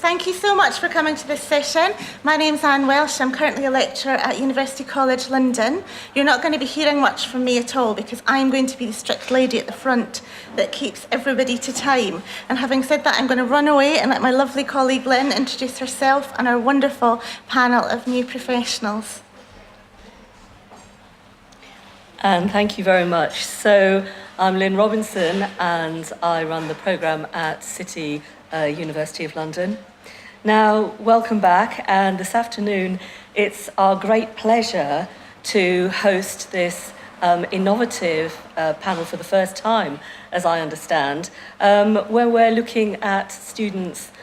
Thank you so much for coming to this session. My name's Anne Welsh. I'm currently a lecturer at University College London. You're not going to be hearing much from me at all because I'm going to be the strict lady at the front that keeps everybody to time. And having said that, I'm going to run away and let my lovely colleague Lynn introduce herself and our wonderful panel of new professionals. And thank you very much. So I'm Lynn Robinson and I run the programme at City University of London. Now, welcome back, and this afternoon it's our great pleasure to host this innovative panel for the first time, as I understand, where we're looking at students,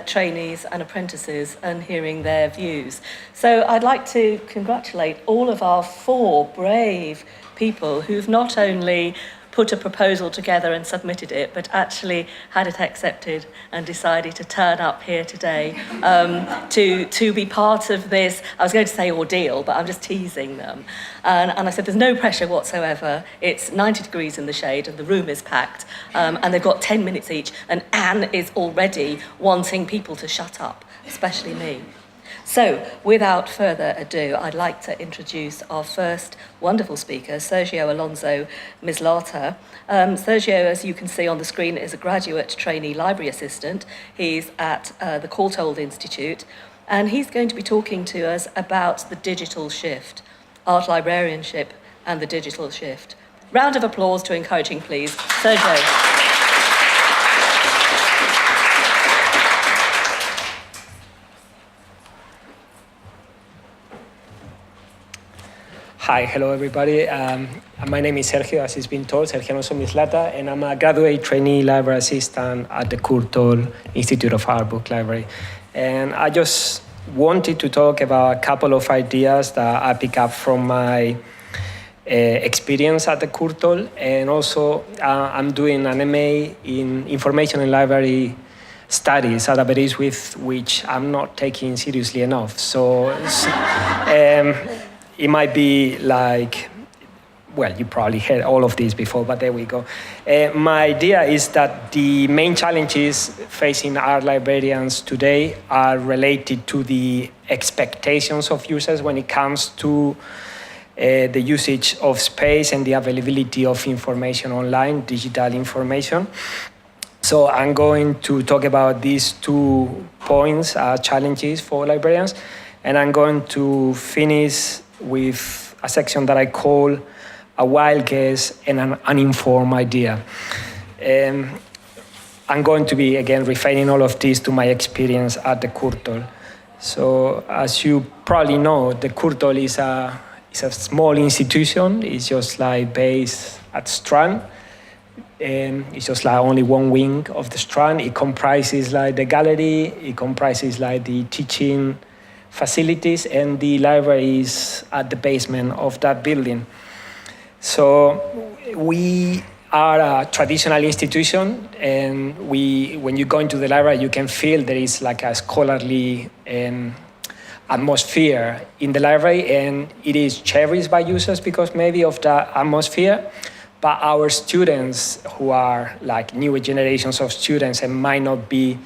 trainees and apprentices and hearing their views. So I'd like to congratulate all of our 4 brave people who've not only put a proposal together and submitted it, but actually had it accepted and decided to turn up here today to be part of this, I was going to say ordeal, but I'm just teasing them. And I said, there's no pressure whatsoever. It's 90 degrees in the shade and the room is packed, and they've got 10 minutes each, and Anne is already wanting people to shut up, especially me. So, without further ado, I'd like to introduce our first wonderful speaker, Sergio Alonso Mislata. Sergio, as you can see on the screen, is a graduate trainee library assistant. He's at the Courtauld Institute, and he's going to be talking to us about the digital shift, art librarianship and the digital shift. Round of applause to encouraging, please. Sergio. Hi, hello everybody. My name is Sergio, as it's been told, Sergio Alonso Mislata, and I'm a graduate trainee library assistant at the Courtauld Institute of Art Book Library. And I just wanted to talk about a couple of ideas that I pick up from my experience at the Courtauld, and also I'm doing an MA in Information and Library Studies at Baines, with which I'm not taking seriously enough. So. It might be like, well, you probably heard all of this before, but there we go. My idea is that the main challenges facing art librarians today are related to the expectations of users when it comes to the usage of space and the availability of information online, digital information. So I'm going to talk about these 2 points, challenges for librarians, and I'm going to finish with a section that I call a wild guess and an uninformed idea. I'm going to be, again, referring all of this to my experience at the Courtauld. So, as you probably know, the Courtauld is a small institution. It's just like based at Strand. It's just like only one wing of the Strand. It comprises like the gallery, it comprises like the teaching facilities, and the library is at the basement of that building. So we are a traditional institution, and when you go into the library, you can feel there is like a scholarly atmosphere in the library, and it is cherished by users because maybe of the atmosphere. But our students, who are like newer generations of students and might not be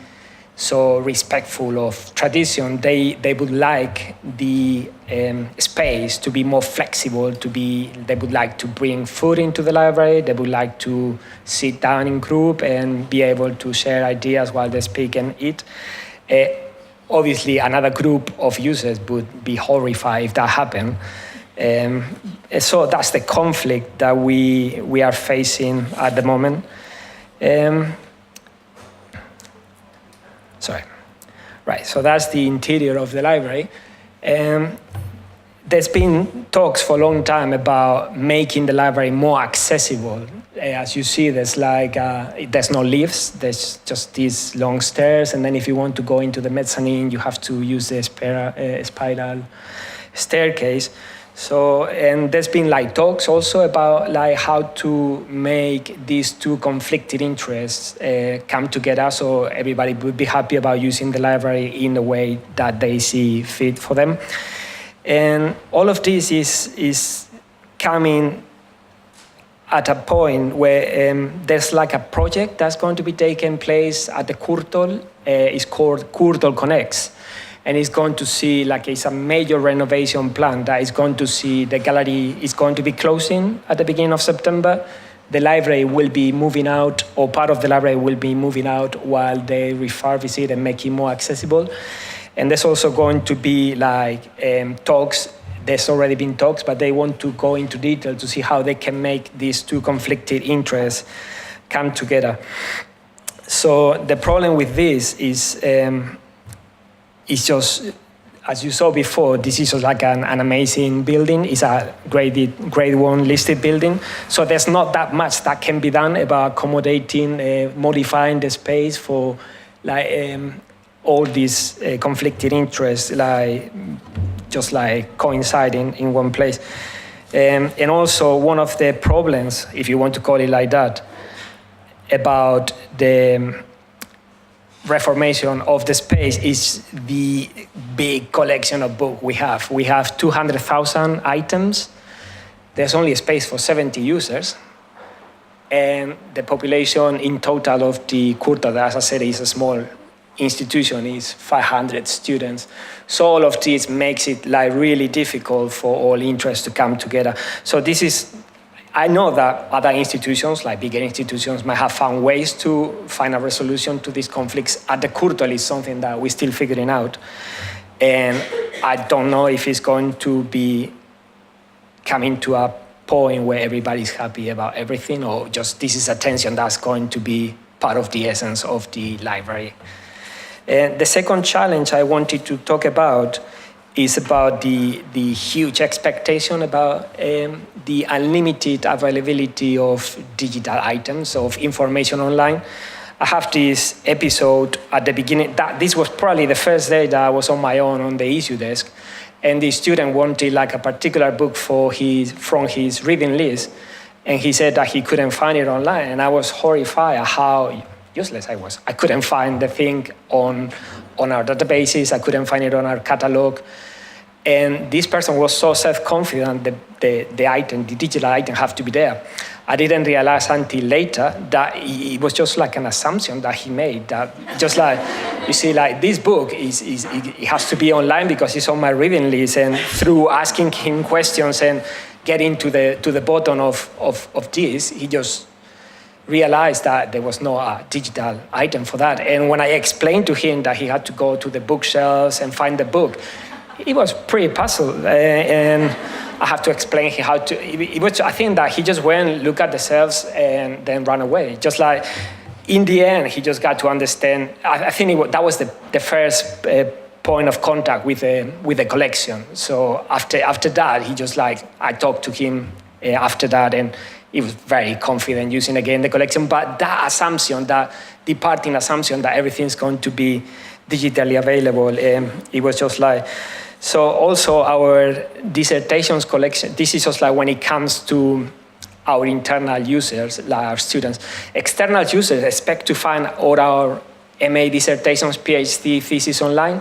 so respectful of tradition, they would like the space to be more flexible, they would like to bring food into the library, they would like to sit down in group and be able to share ideas while they speak and eat. Obviously, another group of users would be horrified if that happened. So that's the conflict that we are facing at the moment. Right, so that's the interior of the library. There's been talks for a long time about making the library more accessible. As you see, there's no lifts, there's just these long stairs, and then if you want to go into the mezzanine, you have to use the spiral staircase. So, and there's been like talks also about like how to make these 2 conflicting interests come together, so everybody would be happy about using the library in the way that they see fit for them. And all of this is coming at a point where there's like a project that's going to be taking place at the Courtauld is called Courtauld Connects. And it's going to see, like, it's a major renovation plan that is going to see the gallery is going to be closing at the beginning of September. The library will be moving out, or part of the library will be moving out while they refurbish it and make it more accessible. And there's also going to be talks. There's already been talks, but they want to go into detail to see how they can make these two conflicted interests come together. So the problem with this is just, as you saw before, this is just like an amazing building. It's a grade 1 listed building. So there's not that much that can be done about accommodating, modifying the space for all these conflicted interests, just coinciding in one place. And also one of the problems, if you want to call it like that, about the reformation of the space is the big collection of books we have. We have 200,000 items. There's only a space for 70 users. And the population in total of the Courtauld, as I said, is a small institution, is 500 students. So all of this makes it really difficult for all interests to come together. So this is, I know that other institutions, like bigger institutions, might have found ways to find a resolution to these conflicts. At the Courtauld is something that we're still figuring out. And I don't know if it's going to be coming to a point where everybody's happy about everything, or just this is a tension that's going to be part of the essence of the library. And the second challenge I wanted to talk about is about the huge expectation about the unlimited availability of digital items, of information online. I have this episode at the beginning, this was probably the first day that I was on my own on the issue desk, and the student wanted a particular book from his reading list, and he said that he couldn't find it online, and I was horrified at how useless I was. I couldn't find the thing on our databases, I couldn't find it on our catalog. And this person was so self-confident that the digital item have to be there. I didn't realize until later that it was just like an assumption that he made, that just you see, this book it has to be online because it's on my reading list, and through asking him questions and getting to the bottom of this, he just realized that there was no digital item for that. And when I explained to him that he had to go to the bookshelves and find the book, he was pretty puzzled, and I have to explain how to. I think that he just went, look at the shelves, and then ran away. Just in the end, he just got to understand. I think that was the first point of contact with the collection. So after that, he just I talked to him after that, and he was very confident using again the collection. But that assumption, that departing assumption that everything's going to be digitally available, it was just So also our dissertations collection, this is just when it comes to our internal users, our students. External users expect to find all our MA dissertations, PhD thesis online,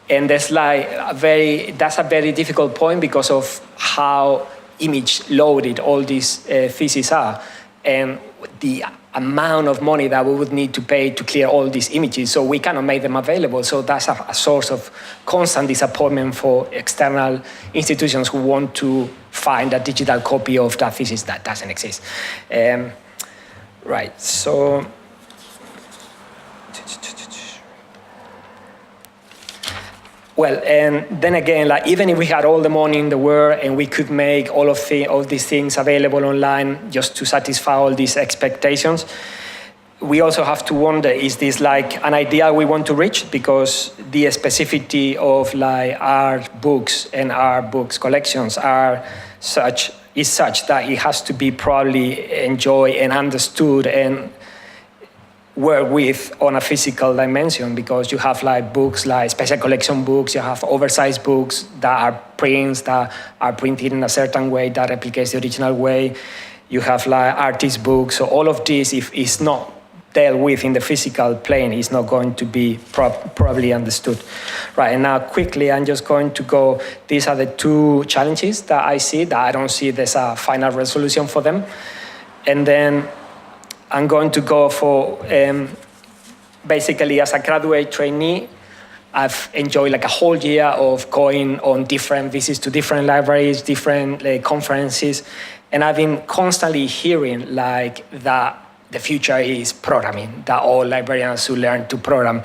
and that's a very difficult point because of how image loaded all these theses are, and the amount of money that we would need to pay to clear all these images, so we cannot make them available. So that's a source of constant disappointment for external institutions who want to find a digital copy of that thesis that doesn't exist. Right, so well, and then again, even if we had all the money in the world and we could make all these things available online just to satisfy all these expectations, we also have to wonder, is this an ideal we want to reach? Because the specificity of our books and our books collections is such that it has to be probably enjoyed and understood and work with on a physical dimension, because you have books special collection books, you have oversized books that are prints that are printed in a certain way that replicates the original way. You have artist books. So all of this, if it's not dealt with in the physical plane, is not going to be properly understood. Right, and now quickly I'm just going to go, these are the two challenges that I see, that I don't see there's a final resolution for them. And then I'm going to go for basically, as a graduate trainee, I've enjoyed like a whole year of going on different visits to different libraries, different conferences, and I've been constantly hearing like that the future is programming, that all librarians should learn to program.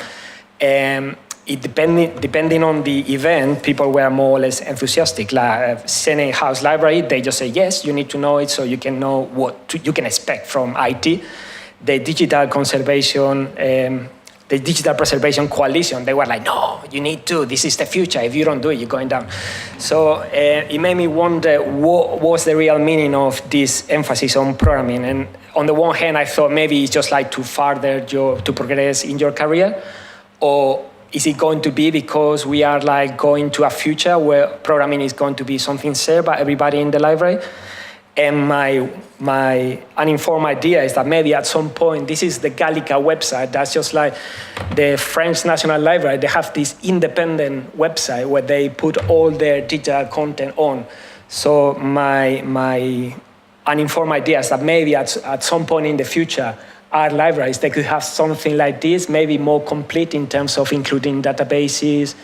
Depending on the event, people were more or less enthusiastic. Like Senate House Library, they just say, yes, you need to know it so you can know what you can expect from IT. The Digital Preservation Coalition, they were like, no, you need to, this is the future. If you don't do it, you're going down. So it made me wonder what was the real meaning of this emphasis on programming. And on the one hand, I thought maybe it's just like to progress in your career, or is it going to be because we are like going to a future where programming is going to be something shared by everybody in the library? And my uninformed idea is that maybe at some point, this is the Gallica website. That's just like the French National Library. They have this independent website where they put all their digital content on. So my uninformed idea is that maybe at some point in the future, our libraries, they could have something like this, maybe more complete in terms of including databases,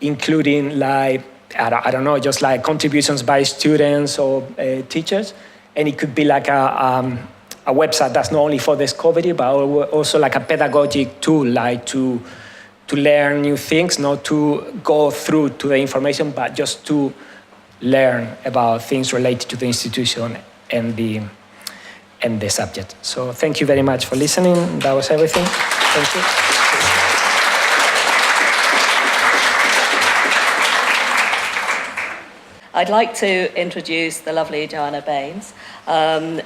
including like, I don't know, just like contributions by students or teachers. And it could be like a website that's not only for discovery, but also like a pedagogic tool, like to learn new things, not to go through to the information, but just to learn about things related to the institution and the subject. So thank you very much for listening. That was everything. Thank you. I'd like to introduce the lovely Joanna Baines,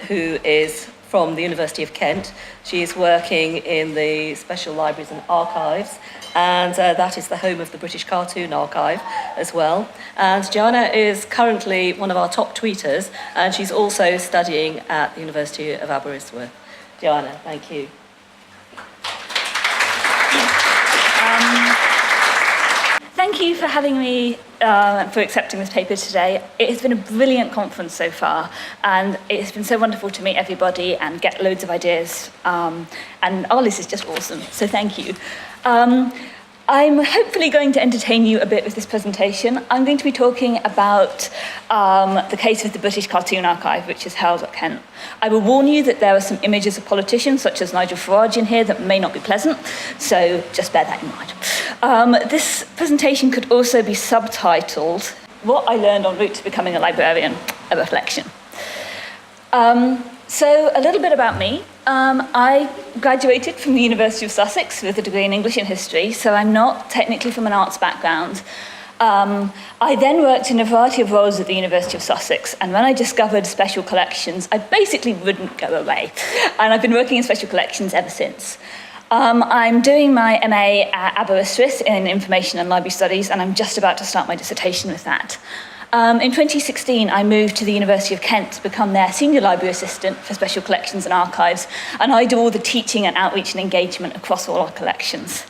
who is from the University of Kent. She is working in the Special Libraries and Archives, and that is the home of the British Cartoon Archive as well. And Joanna is currently one of our top tweeters, and she's also studying at the University of Aberystwyth. Joanna, thank you. Thank you for having me, for accepting this paper today. It has been a brilliant conference so far, and it has been so wonderful to meet everybody and get loads of ideas. And ARLIS is just awesome, so thank you. I'm hopefully going to entertain you a bit with this presentation. I'm going to be talking about the case of the British Cartoon Archive, which is held at Kent. I will warn you that there are some images of politicians, such as Nigel Farage in here, that may not be pleasant, so just bear that in mind. This presentation could also be subtitled, What I Learned en route to Becoming a Librarian, a Reflection. So a little bit about me. I graduated from the University of Sussex with a degree in English and History, so I'm not technically from an arts background. I then worked in a variety of roles at the University of Sussex, and when I discovered special collections, I basically wouldn't go away. And I've been working in special collections ever since. I'm doing my MA at Aberystwyth in Information and Library Studies, and I'm just about to start my dissertation with that. In 2016, I moved to the University of Kent to become their Senior Library Assistant for Special Collections and Archives, and I do all the teaching and outreach and engagement across all our collections.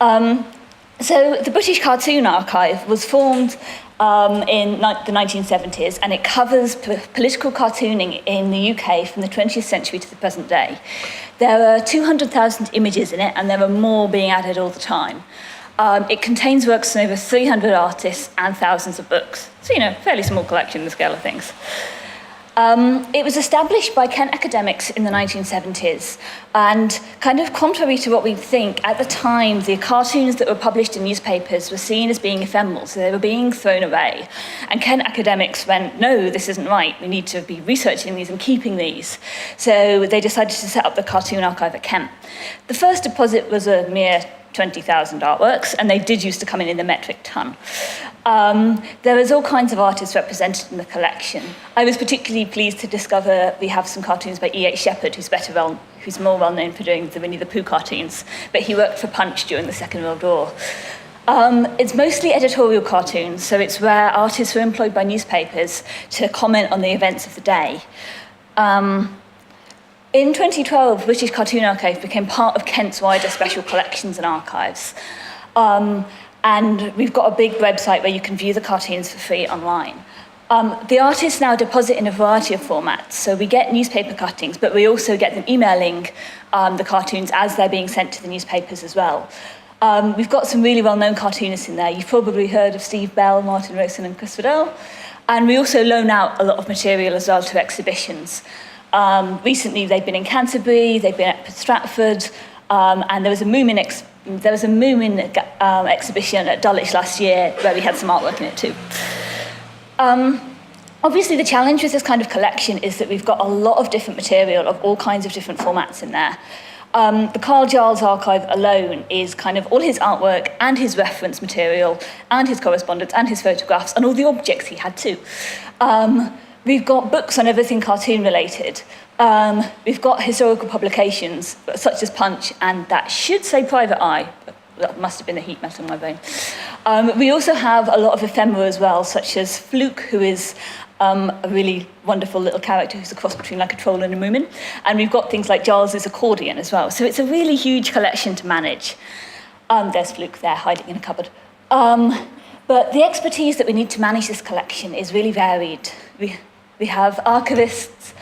So the British Cartoon Archive was formed in the 1970s, and it covers political cartooning in the UK from the 20th century to the present day. There are 200,000 images in it, and there are more being added all the time. It contains works from over 300 artists and thousands of books. So, fairly small collection in the scale of things. It was established by Kent academics in the 1970s, and kind of contrary to what we think, at the time, the cartoons that were published in newspapers were seen as being ephemeral, so they were being thrown away. And Kent academics went, no, this isn't right, we need to be researching these and keeping these. So they decided to set up the Cartoon Archive at Kent. The first deposit was a mere 20,000 artworks, and they did used to come in the metric ton. There was all kinds of artists represented in the collection. I was particularly pleased to discover we have some cartoons by E.H. Shepard, who's more well known for doing the Winnie the Pooh cartoons, but he worked for Punch during the Second World War. It's mostly editorial cartoons, so it's where artists were employed by newspapers to comment on the events of the day. In 2012, British Cartoon Archive became part of Kent's wider special collections and archives. And we've got a big website where you can view the cartoons for free online. The artists now deposit in a variety of formats. So we get newspaper cuttings, but we also get them emailing the cartoons as they're being sent to the newspapers as well. We've got some really well-known cartoonists in there. You've probably heard of Steve Bell, Martin Rosen and Chris Waddell. And we also loan out a lot of material as well to exhibitions. Recently, they've been in Canterbury, they've been at Stratford, and there was a Moomin exhibition at Dulwich last year where we had some artwork in it too. Obviously, the challenge with this kind of collection is that we've got a lot of different material of all kinds of different formats in there. The Carl Giles archive alone is kind of all his artwork and his reference material and his correspondence and his photographs and all the objects he had too. We've got books on everything cartoon related. We've got historical publications such as Punch and that should say Private Eye. That must have been the heat map on my brain. We also have a lot of ephemera as well, such as Fluke, who is a really wonderful little character who's a cross between like a troll and a moomin. And we've got things like Giles's accordion as well. So it's a really huge collection to manage. There's Fluke there hiding in a cupboard. But the expertise that we need to manage this collection is really varied. We have archivists,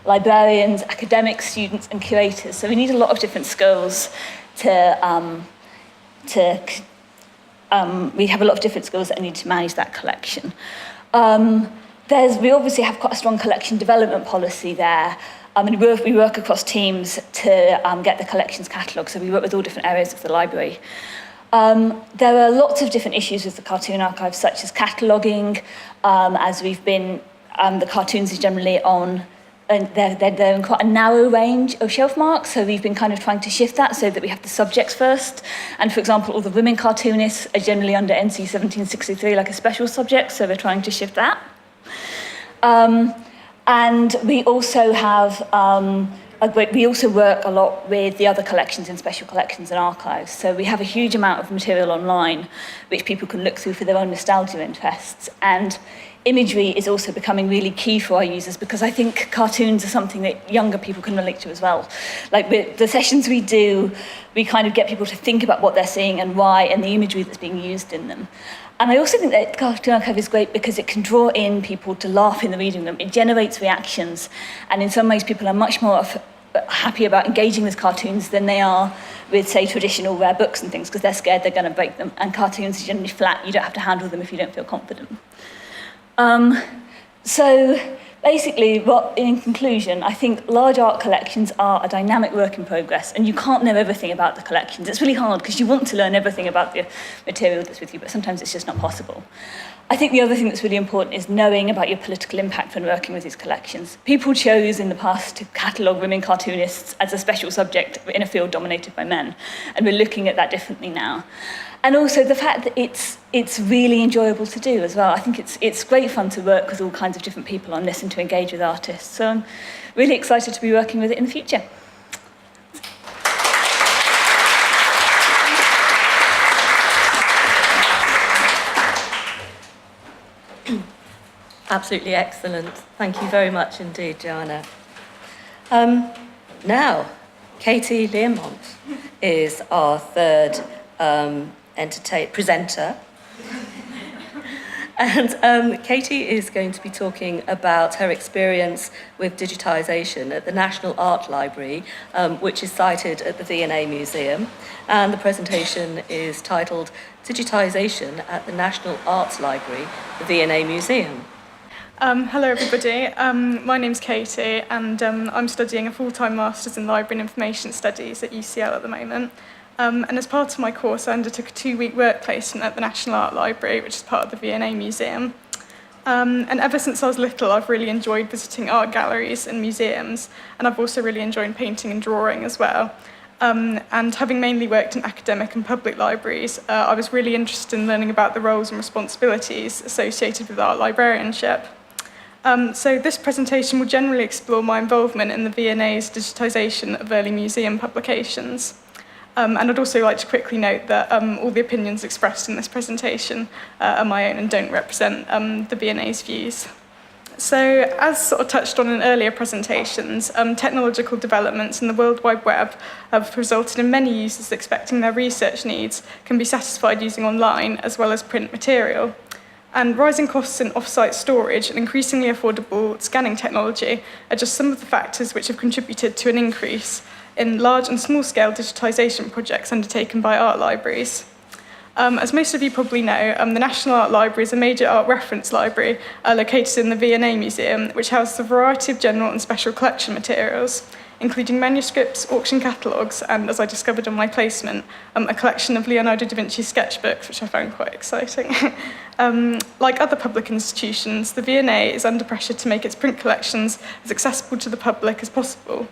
librarians, academics, students, and curators. So we need a lot of different skills we have a lot of different skills that need to manage that collection. We obviously have quite a strong collection development policy there. We work across teams to get the collections catalogue, so we work with all different areas of the library. There are lots of different issues with the cartoon archive, such as cataloguing, as we've been, the cartoons are generally on, and they're in quite a narrow range of shelf marks, so we've been kind of trying to shift that so that we have the subjects first. And for example, all the women cartoonists are generally under NC 1763, like a special subject, so we're trying to shift that. And we also have we also work a lot with the other collections in special collections and archives. So we have a huge amount of material online which people can look through for their own nostalgia interests. And imagery is also becoming really key for our users because I think cartoons are something that younger people can relate to as well. Like with the sessions we do, we kind of get people to think about what they're seeing and why and the imagery that's being used in them. And I also think that the Cartoon Archive is great because it can draw in people to laugh in the reading room. It generates reactions. And in some ways, people are much more happy about engaging with cartoons than they are with, say, traditional rare books and things because they're scared they're going to break them. And cartoons are generally flat. You don't have to handle them if you don't feel confident. So basically, in conclusion, I think large art collections are a dynamic work in progress, and you can't know everything about the collections. It's really hard because you want to learn everything about the material that's with you, but sometimes it's just not possible. I think the other thing that's really important is knowing about your political impact when working with these collections. People chose in the past to catalogue women cartoonists as a special subject in a field dominated by men, and we're looking at that differently now. And also the fact that it's really enjoyable to do as well. I think it's great fun to work with all kinds of different people on this and to engage with artists. So I'm really excited to be working with it in the future. Absolutely excellent. Thank you very much indeed, Joanna. Now, Katie Learmont is our third presenter. And Katie is going to be talking about her experience with digitisation at the National Art Library, which is sited at the V&A Museum. And the presentation is titled Digitisation at the National Arts Library, the V&A Museum. Hello everybody, my name's Katie and I'm studying a full-time Masters in Library and Information Studies at UCL at the moment. And as part of my course I undertook a 2-week work placement at the National Art Library, which is part of the V&A Museum. And ever since I was little I've really enjoyed visiting art galleries and museums, and I've also really enjoyed painting and drawing as well. And having mainly worked in academic and public libraries, I was really interested in learning about the roles and responsibilities associated with art librarianship. So this presentation will generally explore my involvement in the V&A's digitisation of early museum publications. And I'd also like to quickly note that all the opinions expressed in this presentation are my own and don't represent the V&A's views. So, as sort of touched on in earlier presentations, technological developments in the World Wide Web have resulted in many users expecting their research needs can be satisfied using online as well as print material. And rising costs in off-site storage and increasingly affordable scanning technology are just some of the factors which have contributed to an increase in large and small-scale digitisation projects undertaken by art libraries. As most of you probably know, the National Art Library is a major art reference library located in the V&A Museum, which houses a variety of general and special collection materials, including manuscripts, auction catalogues, and, as I discovered on my placement, a collection of Leonardo da Vinci's sketchbooks, which I found quite exciting. Like other public institutions, the V&A is under pressure to make its print collections as accessible to the public as possible.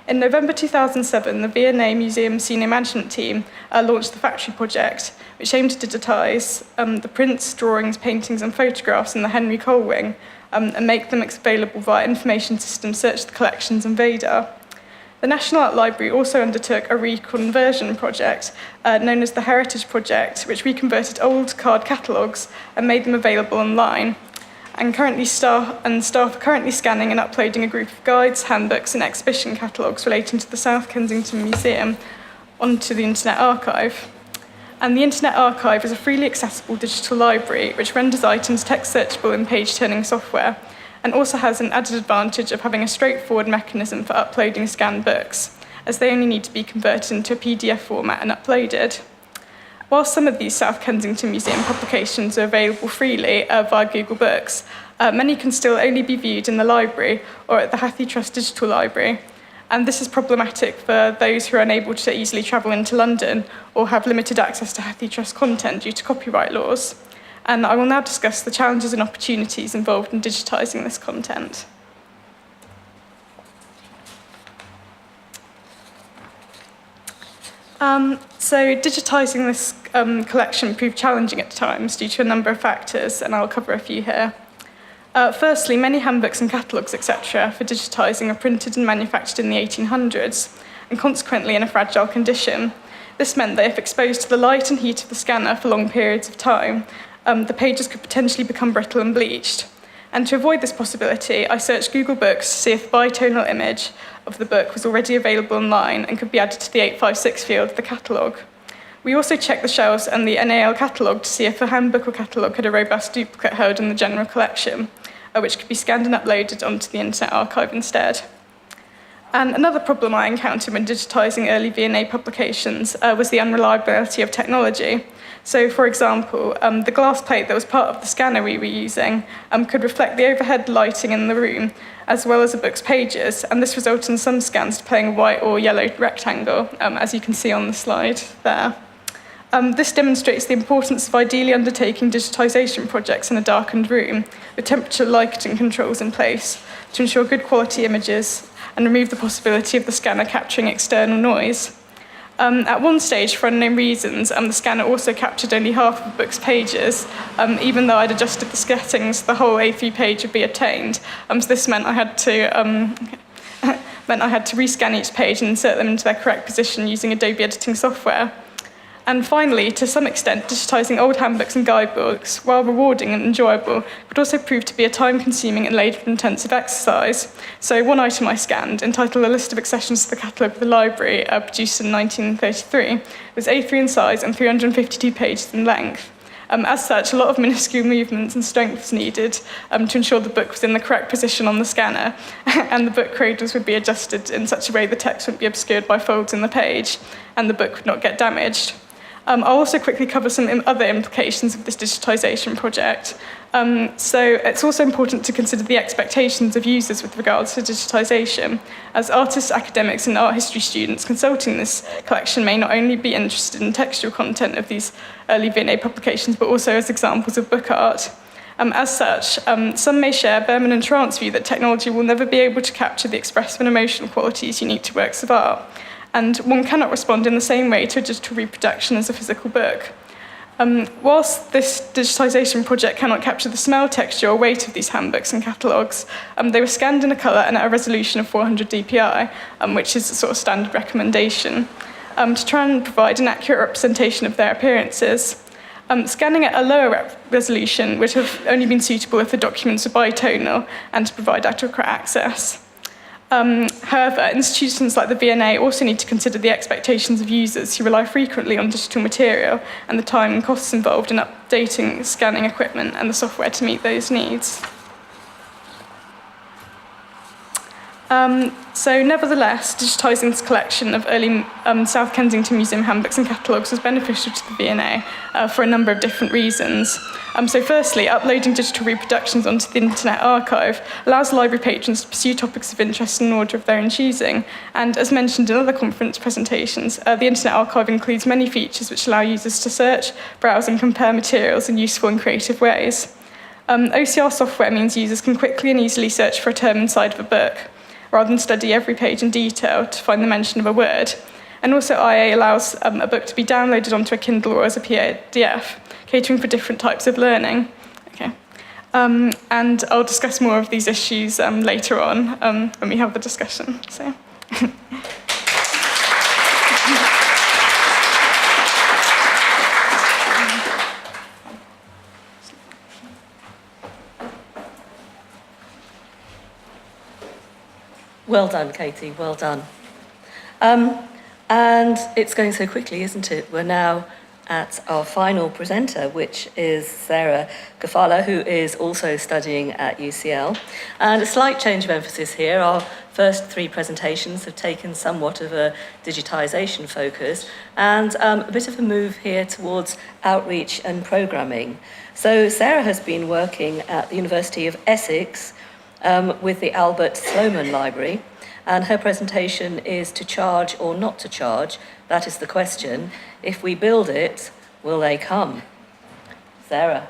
In November 2007, the V&A Museum Senior Management Team launched the Factory Project, which aimed to digitise the prints, drawings, paintings and photographs in the Henry Cole Wing and make them available via information systems Search the Collections and VADAR. The National Art Library also undertook a reconversion project known as the Heritage Project, which reconverted old card catalogues and made them available online. And staff are currently scanning and uploading a group of guides, handbooks and exhibition catalogues relating to the South Kensington Museum onto the Internet Archive. And the Internet Archive is a freely accessible digital library which renders items text searchable in page-turning software, and also has an added advantage of having a straightforward mechanism for uploading scanned books, as they only need to be converted into a PDF format and uploaded. While some of these South Kensington Museum publications are available freely via Google Books, many can still only be viewed in the library or at the Hathi Trust Digital Library. And this is problematic for those who are unable to easily travel into London or have limited access to Hathi Trust content due to copyright laws. And I will now discuss the challenges and opportunities involved in digitising this content. So digitising this collection proved challenging at times due to a number of factors, and I'll cover a few here. Firstly, many handbooks and catalogues, etc., for digitising are printed and manufactured in the 1800s, and consequently in a fragile condition. This meant that if exposed to the light and heat of the scanner for long periods of time, the pages could potentially become brittle and bleached. And to avoid this possibility, I searched Google Books to see if the bitonal image of the book was already available online and could be added to the 856 field of the catalogue. We also checked the shelves and the NAL catalogue to see if a handbook or catalogue had a robust duplicate held in the general collection, which could be scanned and uploaded onto the Internet Archive instead. And another problem I encountered when digitising early V&A publications was the unreliability of technology. So, for example, the glass plate that was part of the scanner we were using could reflect the overhead lighting in the room, as well as the book's pages, and this resulted in some scans displaying a white or yellow rectangle, as you can see on the slide there. This demonstrates the importance of ideally undertaking digitisation projects in a darkened room, with temperature lighting controls in place to ensure good quality images and remove the possibility of the scanner capturing external noise. At one stage, for unknown reasons, the scanner also captured only half of the book's pages, even though I'd adjusted the settings, the whole A3 page would be obtained. So this meant I had to rescan each page and insert them into their correct position using Adobe editing software. And finally, to some extent, digitising old handbooks and guidebooks, while rewarding and enjoyable, could also prove to be a time-consuming and labour-intensive exercise. So one item I scanned, entitled A List of Accessions to the Catalogue of the Library, produced in 1933, was A3 in size and 352 pages in length. As such, a lot of minuscule movements and strengths needed to ensure the book was in the correct position on the scanner, and the book cradles would be adjusted in such a way the text wouldn't be obscured by folds in the page, and the book would not get damaged. I'll also quickly cover some other implications of this digitisation project. So it's also important to consider the expectations of users with regards to digitisation, as artists, academics and art history students consulting this collection may not only be interested in textual content of these early V&A publications, but also as examples of book art. As such, some may share Berman and Trant's view that technology will never be able to capture the expressive and emotional qualities unique to works of art, and one cannot respond in the same way to a digital reproduction as a physical book. Whilst this digitisation project cannot capture the smell, texture or weight of these handbooks and catalogues, they were scanned in a colour and at a resolution of 400 dpi, which is a sort of standard recommendation, to try and provide an accurate representation of their appearances. Scanning at a lower resolution would have only been suitable if the documents were bitonal and to provide adequate access. However, institutions like the V&A also need to consider the expectations of users who rely frequently on digital material and the time and costs involved in updating scanning equipment and the software to meet those needs. So nevertheless, digitising this collection of early South Kensington Museum handbooks and catalogues was beneficial to the V&A for a number of different reasons. So firstly, uploading digital reproductions onto the Internet Archive allows library patrons to pursue topics of interest in an order of their own choosing. And as mentioned in other conference presentations, the Internet Archive includes many features which allow users to search, browse and compare materials in useful and creative ways. OCR software means users can quickly and easily search for a term inside of a book, rather than study every page in detail to find the mention of a word. And also IA allows a book to be downloaded onto a Kindle or as a PDF, catering for different types of learning. Okay. And I'll discuss more of these issues later on when we have the discussion. So. Well done, Katie, well done. And it's going so quickly, isn't it? We're now at our final presenter, which is Sarah Kafala, who is also studying at UCL. And a slight change of emphasis here. Our first three presentations have taken somewhat of a digitisation focus and a bit of a move here towards outreach and programming. So Sarah has been working at the University of Essex with the Albert Sloman Library, and her presentation is to charge or not to charge. That is the question. If we build it, will they come? Sarah.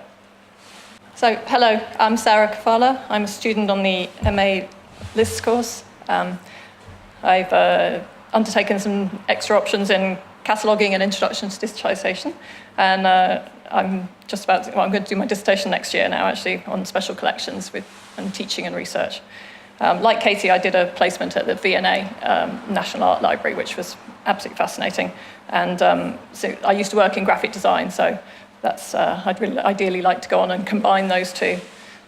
So, hello, I'm Sarah Kafala. I'm a student on the MA LIS course. I've undertaken some extra options in cataloguing and introduction to digitisation, and I'm going to do my dissertation next year now, actually, on special collections and teaching and research. Like Katie, I did a placement at the V&A National Art Library, which was absolutely fascinating. And so I used to work in graphic design, so that's I'd really ideally like to go on and combine those two.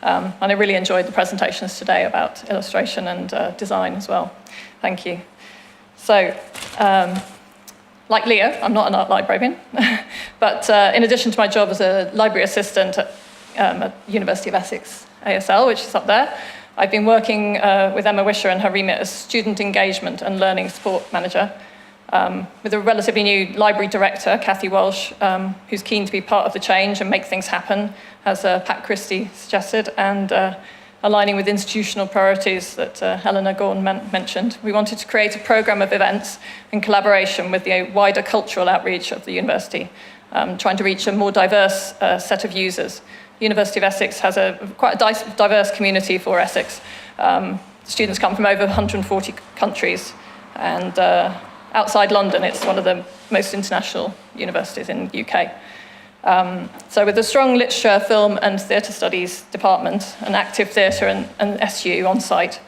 And I really enjoyed the presentations today about illustration and design as well. Thank you. So, like Leo, I'm not an art librarian, but in addition to my job as a library assistant at University of Essex ASL, which is up there, I've been working with Emma Wisher and her remit as student engagement and learning support manager, with a relatively new library director, Cathy Welsh, who's keen to be part of the change and make things happen, as Pat Christie suggested, and aligning with institutional priorities that Helena Gorn mentioned. We wanted to create a programme of events in collaboration with the wider cultural outreach of the university, trying to reach a more diverse set of users. The University of Essex has quite a diverse community for Essex. Students come from over 140 countries, and outside London, it's one of the most international universities in the UK. So with a strong literature, film and theatre studies department, an active theatre and SU on site,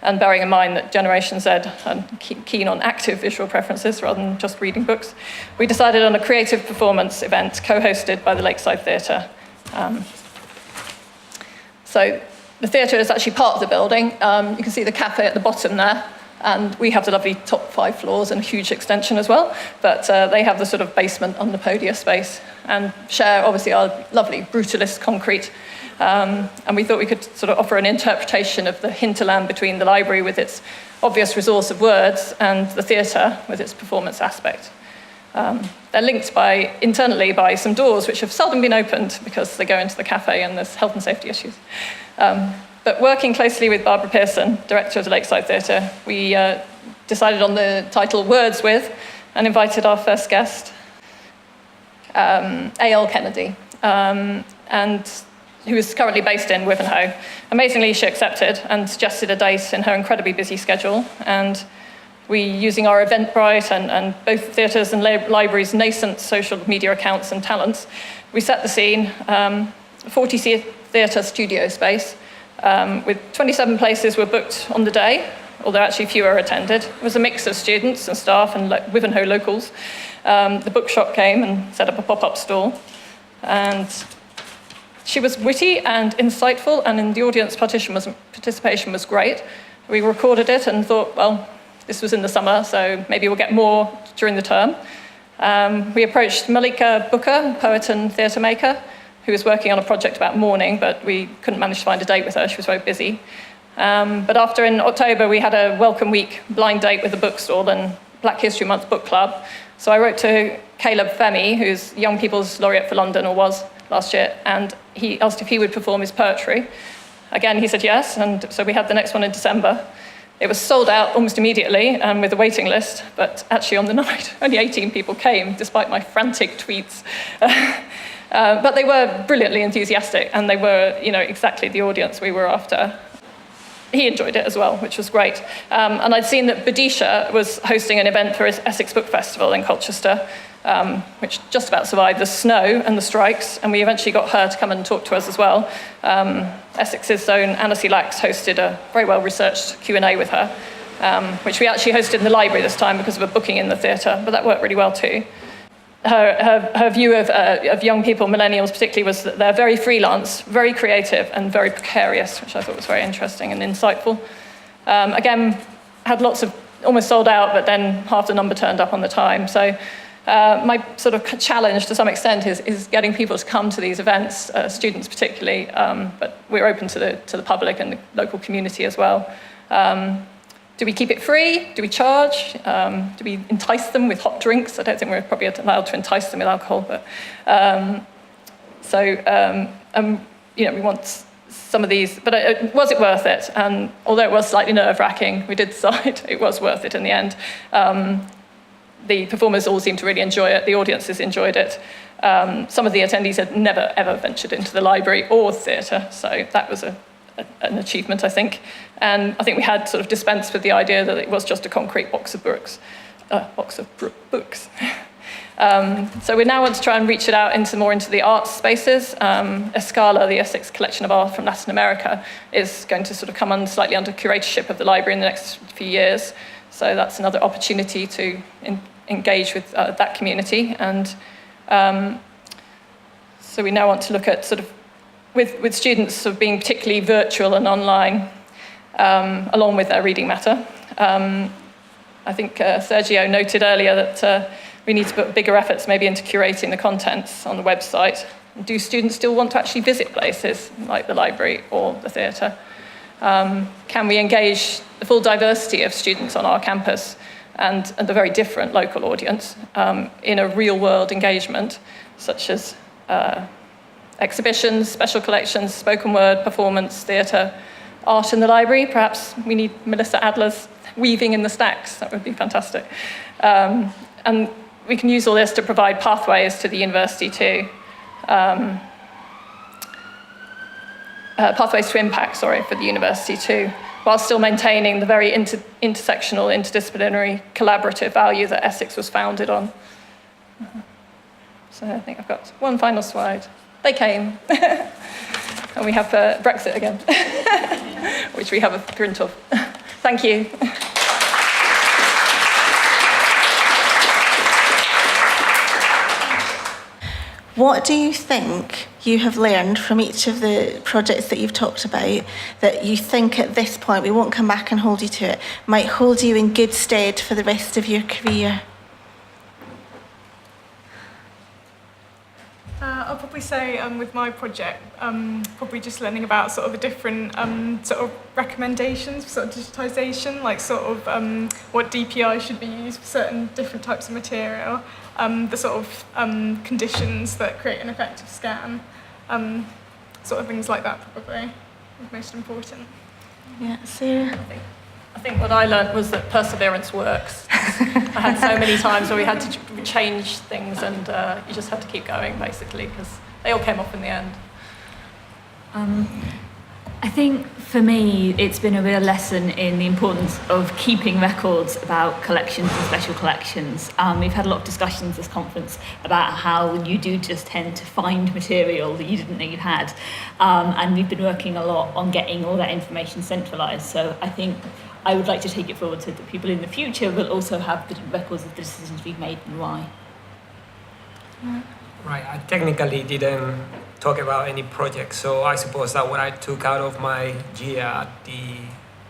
and bearing in mind that Generation Z are keen on active visual preferences rather than just reading books, we decided on a creative performance event co-hosted by the Lakeside Theatre. So the theatre is actually part of the building. You can see the cafe at the bottom there, and we have the lovely top 5 floors and a huge extension as well, but they have the sort of basement on the podium space and share, obviously, our lovely brutalist concrete. And we thought we could sort of offer an interpretation of the hinterland between the library with its obvious resource of words and the theatre with its performance aspect. They're linked internally by some doors which have seldom been opened because they go into the cafe and there's health and safety issues. But working closely with Barbara Pearson, director of the Lakeside Theatre, we decided on the title Words With and invited our first guest, A.L. Kennedy, and who is currently based in Wivenhoe. Amazingly, she accepted and suggested a date in her incredibly busy schedule, and we, using our Eventbrite and both theatres and libraries' nascent social media accounts and talents, we set the scene, 40 theatre studio space, with 27 places were booked on the day, although actually fewer attended. It was a mix of students and staff and Wivenhoe locals. The bookshop came and set up a pop-up stall, and she was witty and insightful, and in the audience participation was great. We recorded it and thought, well, this was in the summer, so maybe we'll get more during the term. We approached Malika Booker, poet and theatre maker, who was working on a project about mourning, but we couldn't manage to find a date with her. She was very busy. But after, in October, we had a Welcome Week blind date with the bookstall and Black History Month book club. So I wrote to Caleb Femi, who's Young People's Laureate for London, or was last year, and he asked if he would perform his poetry. Again, he said yes, and so we had the next one in December. It was sold out almost immediately with a waiting list, but actually on the night, only 18 people came, despite my frantic tweets. But they were brilliantly enthusiastic, and they were, exactly the audience we were after. He enjoyed it as well, which was great. And I'd seen that Badisha was hosting an event for his Essex Book Festival in Colchester, which just about survived the snow and the strikes, and we eventually got her to come and talk to us as well. Essex's own Anna Lax hosted a very well-researched Q&A with her, which we actually hosted in the library this time because of a booking in the theatre, but that worked really well too. Her view of young people, millennials particularly, was that they're very freelance, very creative, and very precarious, which I thought was very interesting and insightful. Again, had lots of, almost sold out, but then half the number turned up on the time. So my sort of challenge to some extent is getting people to come to these events, students particularly, but we're open to the public and the local community as well. Do we keep it free? Do we charge? Do we entice them with hot drinks? I don't think we're probably allowed to entice them with alcohol, but we want some of these. But was it worth it? And although it was slightly nerve-wracking, we did decide it was worth it in the end. The performers all seemed to really enjoy it. The audiences enjoyed it. Some of the attendees had never, ever ventured into the library or theatre, so that was an achievement, I think. And I think we had sort of dispensed with the idea that it was just a concrete box of books. So we now want to try and reach it out more into the arts spaces. Escala, the Essex collection of art from Latin America, is going to sort of come slightly under curatorship of the library in the next few years. So that's another opportunity to engage with that community. And so we now want to look at sort of with students sort of being particularly virtual and online, along with their reading matter. I think Sergio noted earlier that we need to put bigger efforts maybe into curating the contents on the website. Do students still want to actually visit places like the library or the theatre? Can we engage the full diversity of students on our campus and the very different local audience in a real-world engagement, such as exhibitions, special collections, spoken word, performance, theatre, art in the library? Perhaps we need Melissa Adler's Weaving in the Stacks. That would be fantastic. And we can use all this to provide pathways to the university too. Pathways to impact, for the university too, while still maintaining the very intersectional, interdisciplinary, collaborative value that Essex was founded on. So I think I've got one final slide. They came. And we have Brexit again, which we have a print of. Thank you. What do you think you have learned from each of the projects that you've talked about that you think at this point, we won't come back and hold you to it, might hold you in good stead for the rest of your career? I'll probably say with my project, probably just learning about sort of the different sort of recommendations for sort of digitisation, like sort of what DPI should be used for certain different types of material, the sort of conditions that create an effective scan, sort of things like that probably is most important. Yeah, Sarah? I think what I learned was that perseverance works. I had so many times where we had to change things and you just had to keep going, basically, because they all came off in the end. I think for me, it's been a real lesson in the importance of keeping records about collections and special collections. We've had a lot of discussions this conference about how you do just tend to find material that you didn't know you had. And we've been working a lot on getting all that information centralised. So I think I would like to take it forward so that people in the future will also have the records of the decisions we've made and why. Right, I technically didn't talk about any project, so I suppose that what I took out of my year at the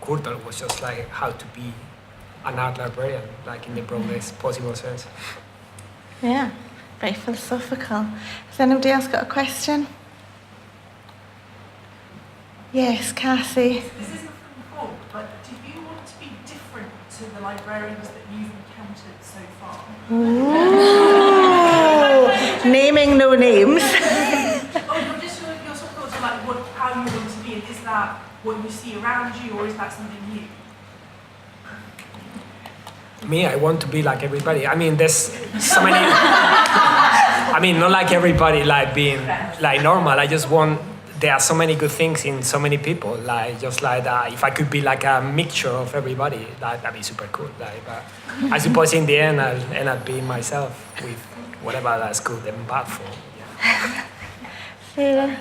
Courtauld was just like how to be an art librarian, like in the broadest possible sense. Yeah, very philosophical. Has anybody else got a question? Yes, Cassie. This isn't from before, but do you want to be different to the librarians that you've encountered so far? Ooh, naming no names. Or just your sort of thoughts on like how you want to be, and is that what you see around you, or is that something new? Me, I want to be like everybody. I mean, there's so many. I mean, not like everybody, like being like normal. I just want. There are so many good things in so many people. Like just like that. If I could be like a mixture of everybody, that'd be super cool. Like, but I suppose in the end, I'll end up being myself with whatever that's good and bad for. Yeah. Sarah.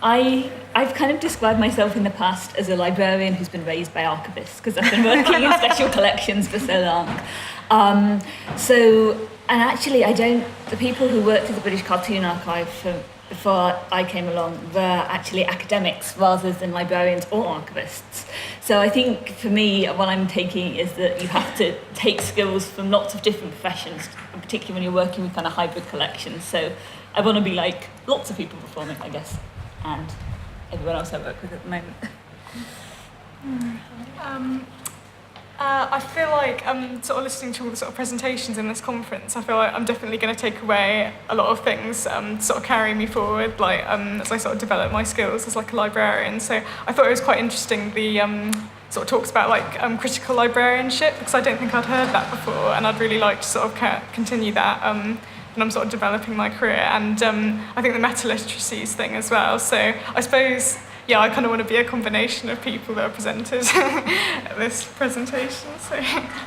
I've kind of described myself in the past as a librarian who's been raised by archivists because I've been working in special collections for so long. And actually the people who worked at the British Cartoon Archive before I came along were actually academics rather than librarians or archivists. So I think for me, what I'm taking is that you have to take skills from lots of different professions, particularly when you're working with kind of hybrid collections. So I want to be like lots of people performing, I guess, and everyone else I work with at the moment. I feel like sort of listening to all the sort of presentations in this conference, I feel like I'm definitely going to take away a lot of things to sort of carry me forward, like as I sort of develop my skills as like a librarian. So I thought it was quite interesting the sort of talks about like critical librarianship, because I don't think I'd heard that before, and I'd really like to sort of continue that when I'm sort of developing my career. And I think the meta-literacies thing as well. So I suppose, yeah, I kind of want to be a combination of people that are presented at this presentation,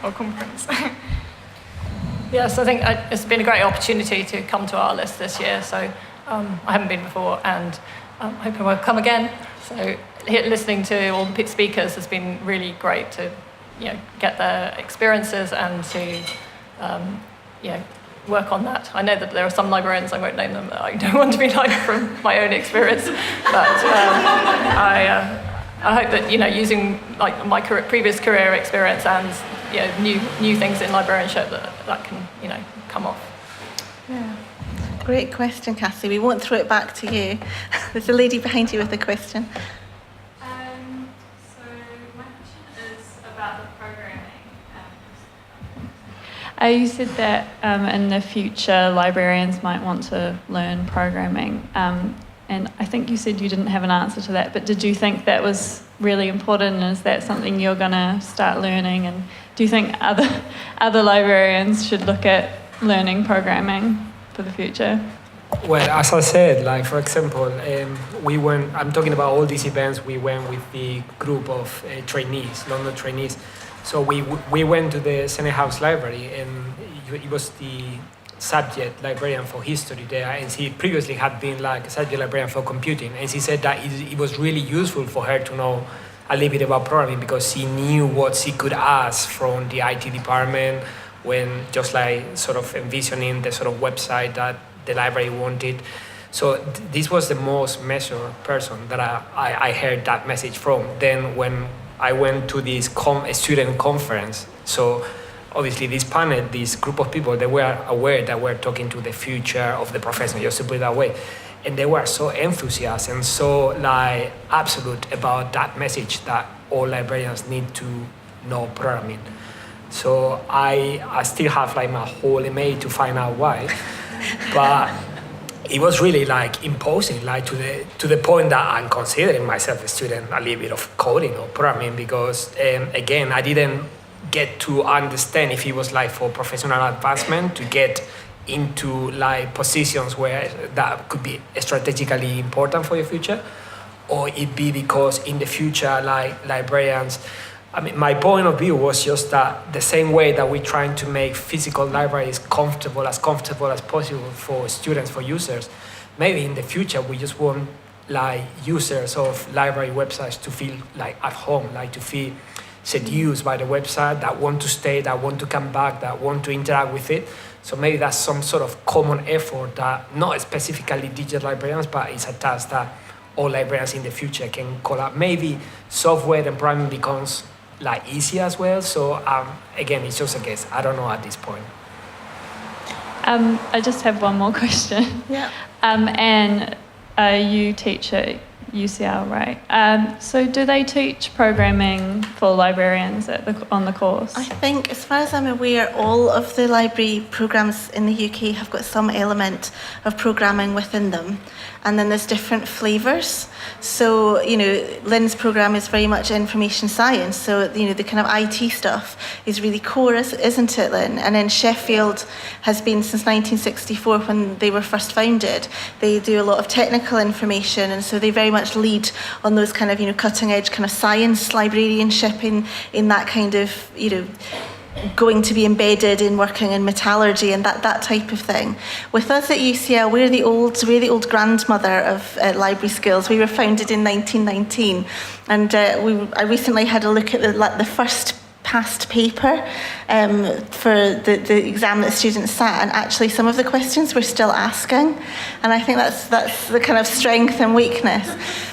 or conference. Yes, I think it's been a great opportunity to come to ARLIS this year. So I haven't been before, and I'm hoping I'll come again. So listening to all the speakers has been really great to, get their experiences and to, work on that. I know that there are some librarians, I won't name them, that I don't want to be like from my own experience, but I hope that using like my previous career experience and new things in librarianship that can come off. Yeah. Great question, Cassie. We won't throw it back to you. There's a lady behind you with a question. So my question is about the programming. You said that in the future librarians might want to learn programming, and I think you said you didn't have an answer to that, but did you think that was really important, and is that something you're going to start learning, and do you think other librarians should look at learning programming for the future? Well, as I said, like for example, I'm talking about all these events, we went with the group of trainees, London trainees. So we went to the Senate House Library, and it was the subject librarian for history there, and she previously had been like a subject librarian for computing, and she said that it was really useful for her to know a little bit about programming, because she knew what she could ask from the IT department when just like sort of envisioning the sort of website that the library wanted. So this was the most measured person that I heard that message from. Then when I went to this student conference, so obviously this panel, this group of people, they were aware that we're talking to the future of the profession, just to put it that way. And they were so enthusiastic and so like absolute about that message that all librarians need to know programming. So I still have like my whole MA to find out why. But it was really like imposing, like to the point that I'm considering myself a student a little bit of coding or programming, because again, I didn't get to understand if it was like for professional advancement to get into like positions where that could be strategically important for your future, or it be because in the future like librarians, I mean, my point of view was just that the same way that we're trying to make physical libraries comfortable as possible for students, for users, maybe in the future we just want like users of library websites to feel like at home, like to feel seduced by the website, that want to stay, that want to come back, that want to interact with it. So maybe that's some sort of common effort that not specifically digital librarians, but it's a task that all librarians in the future can collab. Maybe software and programming becomes like easy as well. So again, it's just a guess. I don't know at this point. I just have one more question. Yeah. And you teach at UCL, right? So do they teach programming for librarians on the course? I think, as far as I'm aware, all of the library programmes in the UK have got some element of programming within them. And then there's different flavours. So, Lynn's programme is very much information science. So, the kind of IT stuff is really core, isn't it, Lynn? And then Sheffield has been since 1964 when they were first founded. They do a lot of technical information, and so they very much lead on those kind of, cutting edge kind of science librarianship in that kind of, going to be embedded in working in metallurgy and that type of thing. With us at UCL, we're the old grandmother of library skills. We were founded in 1919, and I recently had a look at the first past paper for the exam that students sat, and actually some of the questions we're still asking, and I think that's the kind of strength and weakness.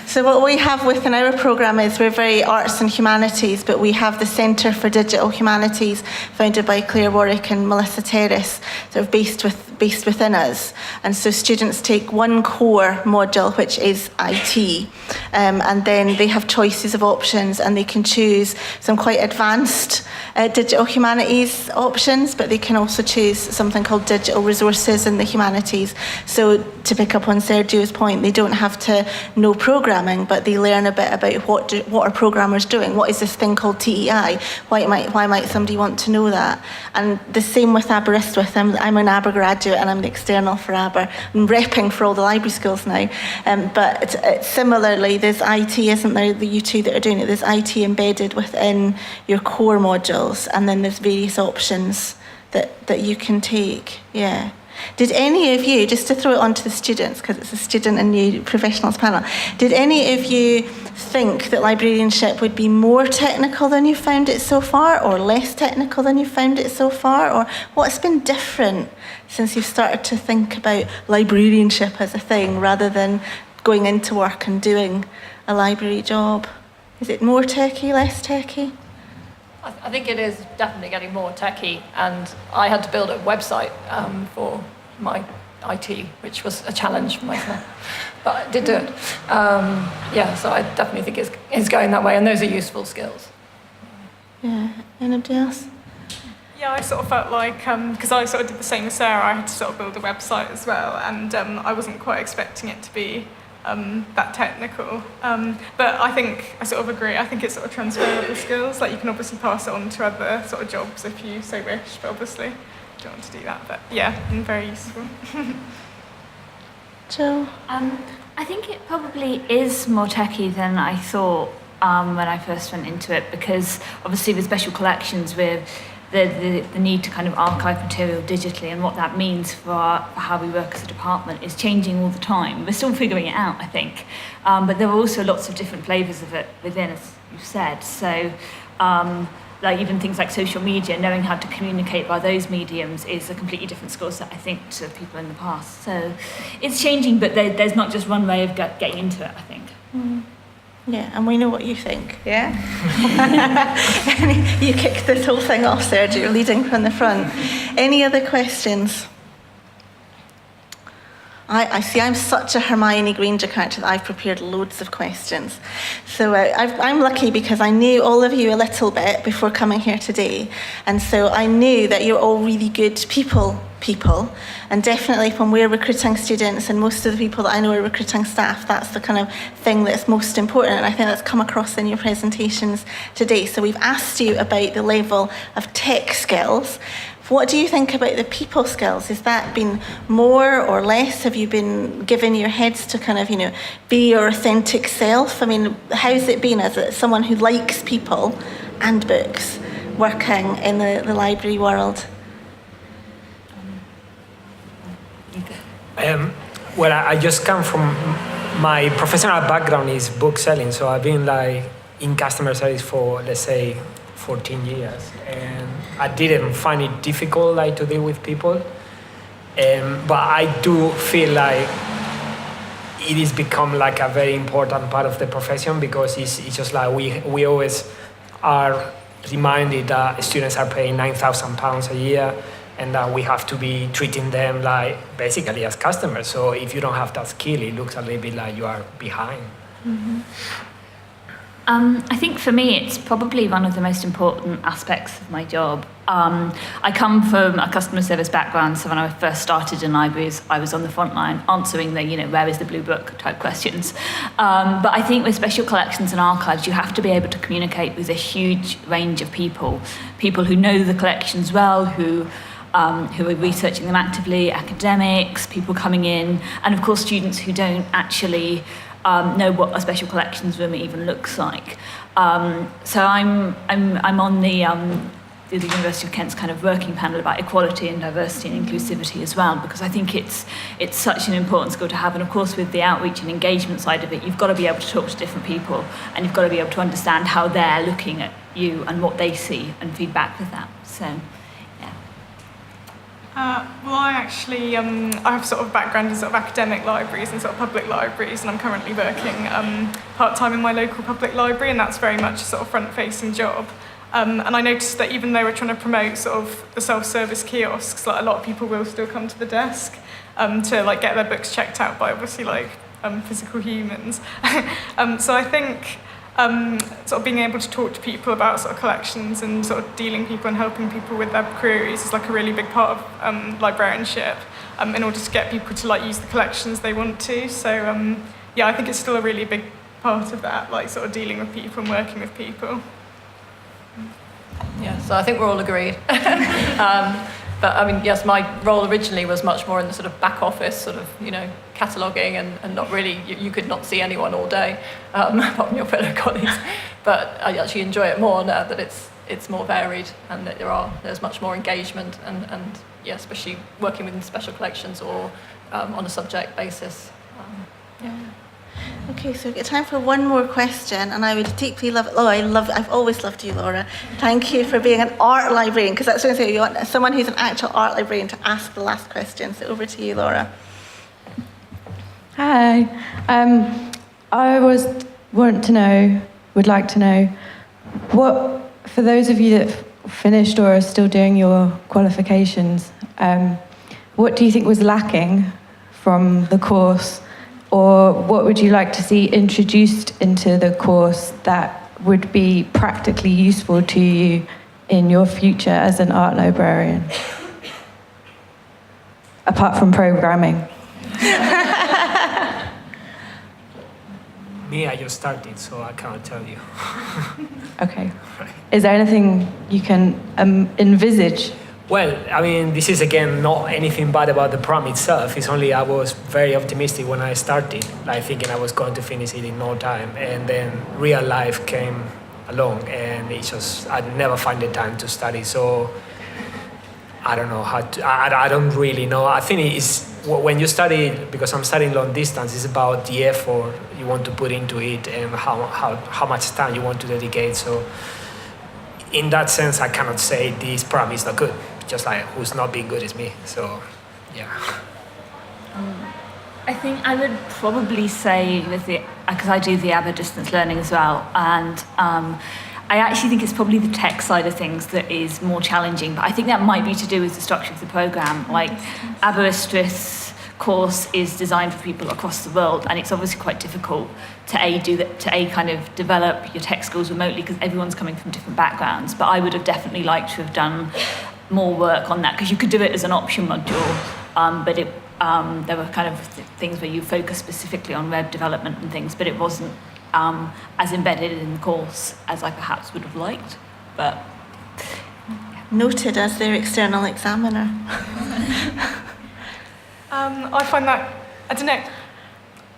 So what we have within our programme is we're very arts and humanities, but we have the Centre for Digital Humanities, founded by Claire Warwick and Melissa Terrace, sort of based within us. And so students take one core module, which is IT, and then they have choices of options, and they can choose some quite advanced digital humanities options, but they can also choose something called digital resources in the humanities. So to pick up on Sergio's point, they don't have to know programming, but they learn a bit about what are programmers doing. What is this thing called TEI? Why might somebody want to know that? And the same with Aberystwyth. I'm an Aber graduate, and I'm the external for Aber. I'm repping for all the library schools now. But similarly, there's IT, isn't there? You two that are doing it, there's IT embedded within your core modules, and then there's various options that you can take. Yeah. Did any of you, just to throw it on to the students, because it's a student and new professionals panel, did any of you think that librarianship would be more technical than you found it so far, or less technical than you found it so far? Or what's been different since you've started to think about librarianship as a thing, rather than going into work and doing a library job? Is it more techie, less techie? I think it is definitely getting more techie, and I had to build a website for my IT, which was a challenge for myself, but I did do it. So I definitely think it's going that way, and those are useful skills. Yeah, anybody else? Yeah, I sort of felt like, because I sort of did the same as Sarah, I had to sort of build a website as well, and I wasn't quite expecting it to be that technical. But I think I sort of agree. I think it's sort of transferable skills. Like, you can obviously pass it on to other sort of jobs if you so wish, but obviously you don't want to do that. But yeah, very useful. Jo? I think it probably is more techie than I thought when I first went into it, because obviously with special collections, with the need to kind of archive material digitally, and what that means for how we work as a department is changing all the time. We're still figuring it out, I think. But there are also lots of different flavours of it within, as you've said. So like even things like social media, knowing how to communicate by those mediums is a completely different skill set, I think, to people in the past. So it's changing, but there's not just one way of getting into it, I think. Mm. Yeah, and we know what you think, yeah? You kicked this whole thing off, Sergio. You're leading from the front. Any other questions? I see I'm such a Hermione Granger character that I've prepared loads of questions. So I'm lucky because I knew all of you a little bit before coming here today. And so I knew that you're all really good people. And definitely when we're recruiting students, and most of the people that I know are recruiting staff, that's the kind of thing that's most important. And I think that's come across in your presentations today. So we've asked you about the level of tech skills. What do you think about the people skills? Has that been more or less? Have you been given your heads to kind of, be your authentic self? I mean, how's it been as someone who likes people and books, working in the library world? Well, I just come from, my professional background is book selling, so I've been in customer service for, let's say, 14 years, and I didn't find it difficult to deal with people, but I do feel like it is become like a very important part of the profession, because it's just like we always are reminded that students are paying £9,000 a year, and that we have to be treating them like basically as customers. So if you don't have that skill, it looks a little bit like you are behind. Mm-hmm. I think for me, it's probably one of the most important aspects of my job. I come from a customer service background, so when I first started in libraries, I was on the front line answering the, where is the blue book type questions. But I think with special collections and archives, you have to be able to communicate with a huge range of people who know the collections well, who are researching them actively, academics, people coming in, and of course students who don't actually know what a special collections room even looks like. So I'm on the University of Kent's kind of working panel about equality and diversity and inclusivity as well, because I think it's such an important skill to have. And of course, with the outreach and engagement side of it, you've got to be able to talk to different people, and you've got to be able to understand how they're looking at you and what they see and feedback with that. So. Well, I actually I have sort of background in sort of academic libraries and sort of public libraries, and I'm currently working part-time in my local public library, and that's very much a sort of front-facing job. And I noticed that even though we're trying to promote sort of the self-service kiosks, like a lot of people will still come to the desk to like get their books checked out by obviously like physical humans. So I think sort of being able to talk to people about sort of collections and sort of dealing people and helping people with their queries is like a really big part of librarianship in order to get people to like use the collections they want to. So yeah, I think it's still a really big part of that, like sort of dealing with people and working with people. Yeah, so I think we're all agreed. But I mean, yes, my role originally was much more in the sort of back office, sort of, cataloguing and not really, you could not see anyone all day, apart from your fellow colleagues. But I actually enjoy it more now that it's more varied and that there's much more engagement and yeah, especially working within special collections or on a subject basis. Yeah. Okay, so we've got time for one more question, and I would deeply love it. Oh, I've always loved you, Laura. Thank you for being an art librarian, because that's what I say, you want someone who's an actual art librarian to ask the last question. So over to you, Laura. Hi. I would like to know, what, for those of you that finished or are still doing your qualifications, what do you think was lacking from the course? Or what would you like to see introduced into the course that would be practically useful to you in your future as an art librarian? Apart from programming. Me, I just started, so I cannot tell you. Okay. Is there anything you can envisage? Well, I mean, this is again not anything bad about the program itself. It's only I was very optimistic when I started, like thinking I was going to finish it in no time, and then real life came along, and it's just I never find the time to study. So I don't know how to. I don't really know. I think it's when you study, because I'm studying long distance, it's about the effort you want to put into it and how much time you want to dedicate. So in that sense, I cannot say this program is not good. Just like who's not being good is me. So, yeah. I think I would probably say because I do the ABBA distance learning as well, and I actually think it's probably the tech side of things that is more challenging, but I think that might be to do with the structure of the programme. Like ABBA course is designed for people across the world, and it's obviously quite difficult to kind of develop your tech skills remotely because everyone's coming from different backgrounds. But I would have definitely liked to have done more work on that, because you could do it as an option module, but there were kind of things where you focus specifically on web development and things, but it wasn't as embedded in the course as I perhaps would have liked. But Noted as their external examiner. I find that, I don't know,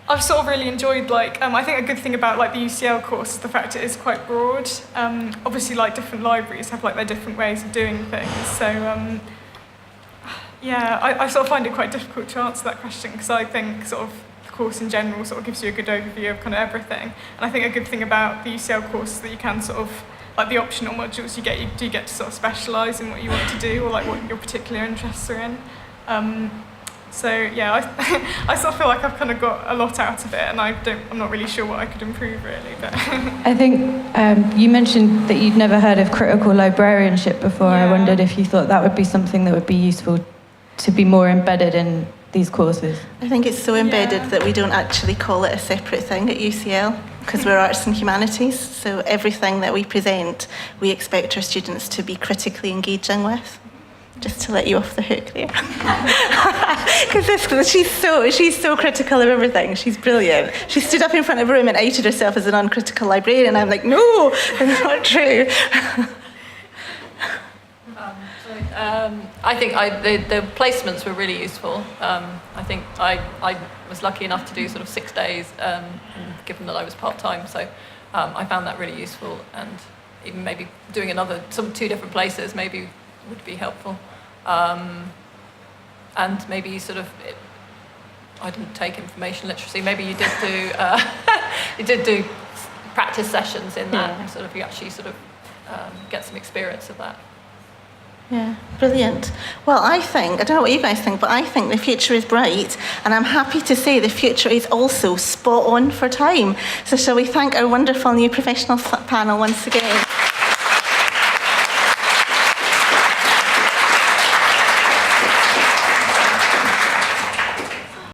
I've sort of really enjoyed, I think a good thing about, the UCL course is the fact it is quite broad. Obviously, different libraries have, their different ways of doing things. So, yeah, I sort of find it quite difficult to answer that question, because I think sort of the course in general sort of gives you a good overview of kind of everything. And I think a good thing about the UCL course is that you can sort of, the optional modules you get to sort of specialise in what you want to do, or, what your particular interests are in. So yeah, I sort of feel like I've kind of got a lot out of it, and I'm not really sure what I could improve really. But I think you mentioned that you'd never heard of critical librarianship before. Yeah. I wondered if you thought that would be something that would be useful to be more embedded in these courses. I think it's so embedded Yeah. that we don't actually call it a separate thing at UCL because we're arts and humanities. So everything that we present, we expect our students to be critically engaging with. Just to let you off the hook there. Because she's so critical of everything. She's brilliant. She stood up in front of a room and outed herself as an uncritical librarian. I'm like, no, that's not true. I think the placements were really useful. I think I was lucky enough to do sort of 6 days, given that I was part-time, so I found that really useful, and even maybe doing some 2 different places maybe would be helpful. And maybe sort of, I didn't take information literacy, maybe you did do practice sessions in that, Yeah. sort of you actually sort of get some experience of that. Yeah, brilliant. Well, I don't know what you guys think, but I think the future is bright, and I'm happy to say the future is also spot on for time. So shall we thank our wonderful new professional panel once again?